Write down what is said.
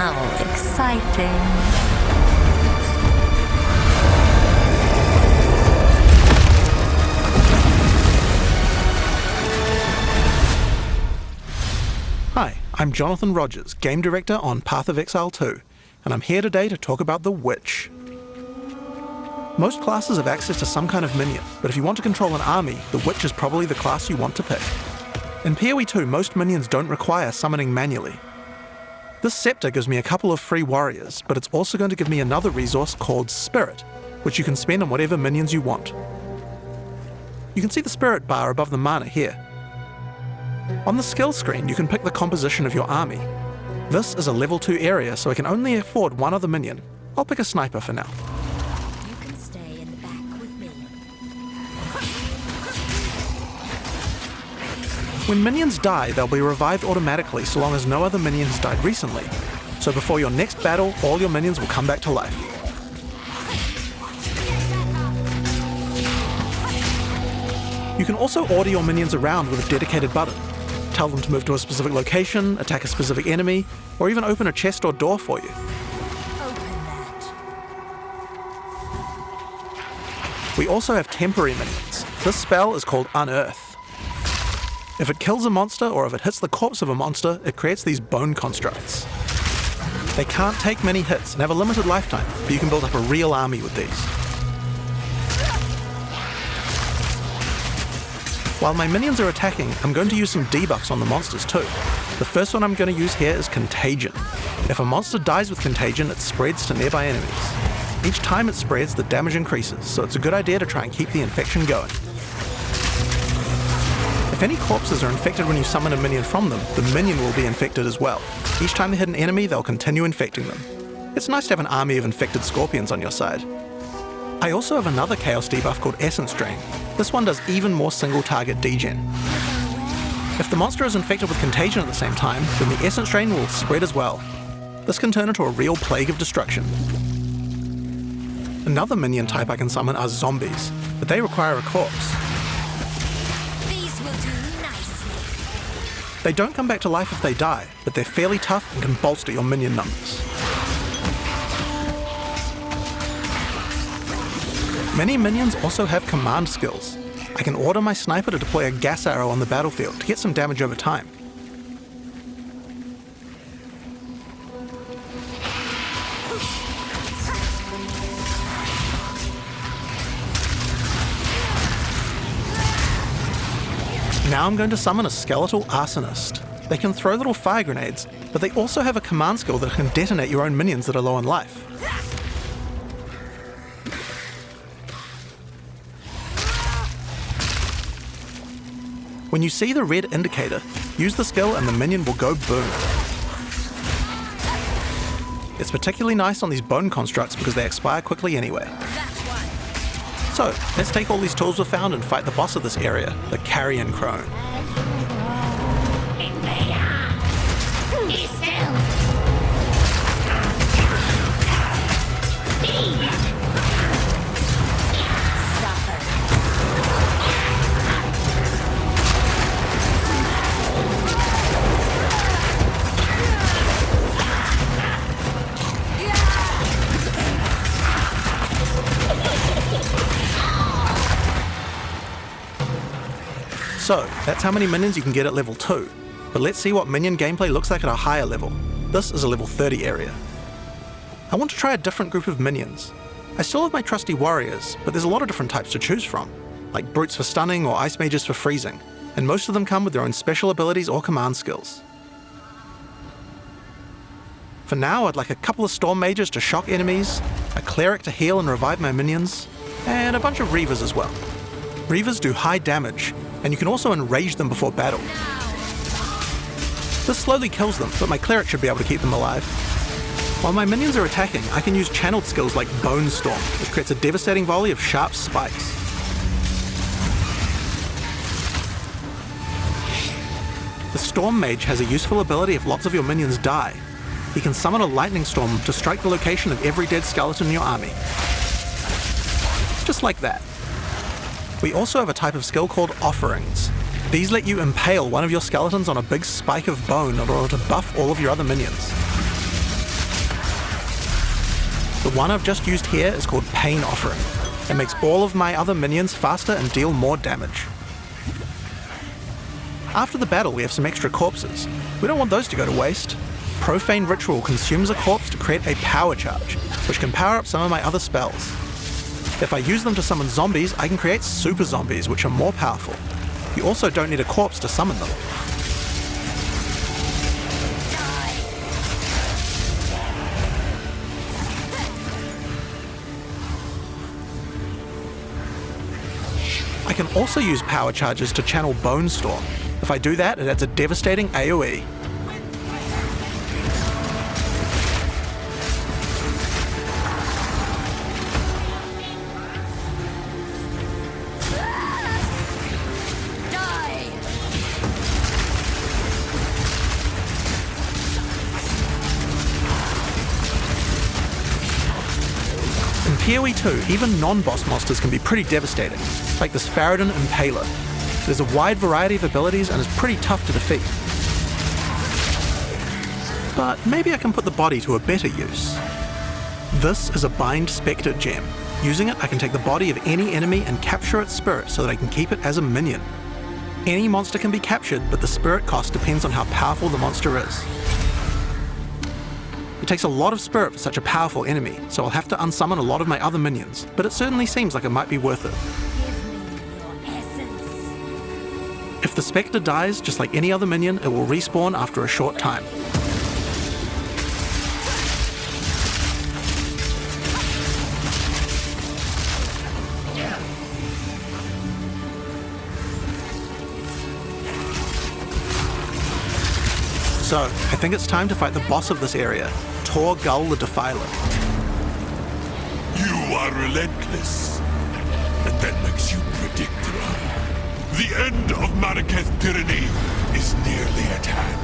How exciting. Hi, I'm Jonathan Rogers, Game Director on Path of Exile 2, and I'm here today to talk about the Witch. Most classes have access to some kind of minion, but if you want to control an army, the Witch is probably the class you want to pick. In PoE 2, most minions don't require summoning manually. This scepter gives me a couple of free warriors, but it's also going to give me another resource called Spirit, which you can spend on whatever minions you want. You can see the Spirit bar above the mana here. On the skill screen, you can pick the composition of your army. This is a level 2 area, so I can only afford one other minion. I'll pick a sniper for now. You can stay in the back with me. When minions die, they'll be revived automatically so long as no other minion has died recently. So before your next battle, all your minions will come back to life. You can also order your minions around with a dedicated button. Tell them to move to a specific location, attack a specific enemy, or even open a chest or door for you. Open that. We also have temporary minions. This spell is called Unearth. If it kills a monster or if it hits the corpse of a monster, it creates these bone constructs. They can't take many hits and have a limited lifetime, but you can build up a real army with these. While my minions are attacking, I'm going to use some debuffs on the monsters too. The first one I'm going to use here is Contagion. If a monster dies with Contagion, it spreads to nearby enemies. Each time it spreads, the damage increases, so it's a good idea to try and keep the infection going. If any corpses are infected when you summon a minion from them, the minion will be infected as well. Each time they hit an enemy, they'll continue infecting them. It's nice to have an army of infected scorpions on your side. I also have another Chaos debuff called Essence Drain. This one does even more single-target degen. If the monster is infected with Contagion at the same time, then the Essence Drain will spread as well. This can turn into a real plague of destruction. Another minion type I can summon are zombies, but they require a corpse. These will do nicely. They don't come back to life if they die, but they're fairly tough and can bolster your minion numbers. Many minions also have command skills. I can order my sniper to deploy a gas arrow on the battlefield to get some damage over time. Now I'm going to summon a skeletal arsonist. They can throw little fire grenades, but they also have a command skill that can detonate your own minions that are low on life. When you see the red indicator, use the skill and the minion will go boom. It's particularly nice on these bone constructs because they expire quickly anyway. So, let's take all these tools we found and fight the boss of this area, the Carrion Crone. Be still. So, that's how many minions you can get at level 2. But let's see what minion gameplay looks like at a higher level. This is a level 30 area. I want to try a different group of minions. I still have my trusty warriors, but there's a lot of different types to choose from, like brutes for stunning or ice mages for freezing, and most of them come with their own special abilities or command skills. For now, I'd like a couple of storm mages to shock enemies, a cleric to heal and revive my minions, and a bunch of reavers as well. Reavers do high damage, and you can also enrage them before battle. This slowly kills them, but my cleric should be able to keep them alive. While my minions are attacking, I can use channeled skills like Bone Storm, which creates a devastating volley of sharp spikes. The Storm Mage has a useful ability if lots of your minions die. He can summon a lightning storm to strike the location of every dead skeleton in your army. Just like that. We also have a type of skill called Offerings. These let you impale one of your skeletons on a big spike of bone in order to buff all of your other minions. The one I've just used here is called Pain Offering. It makes all of my other minions faster and deal more damage. After the battle, we have some extra corpses. We don't want those to go to waste. Profane Ritual consumes a corpse to create a power charge, which can power up some of my other spells. If I use them to summon zombies, I can create super zombies, which are more powerful. You also don't need a corpse to summon them. I can also use power charges to channel Bone Storm. If I do that, it adds a devastating AoE. In PoE 2, even non-boss monsters can be pretty devastating, like this Faradin Impaler. There's a wide variety of abilities and is pretty tough to defeat. But maybe I can put the body to a better use. This is a Bind Spectre gem. Using it, I can take the body of any enemy and capture its spirit so that I can keep it as a minion. Any monster can be captured, but the spirit cost depends on how powerful the monster is. It takes a lot of spirit for such a powerful enemy, so I'll have to unsummon a lot of my other minions, but it certainly seems like it might be worth it. Give me your essence. If the Spectre dies, just like any other minion, it will respawn after a short time. So, I think it's time to fight the boss of this area, Tor Gull the Defiler. You are relentless, and that makes you predictable. The end of Marraketh's tyranny is nearly at hand.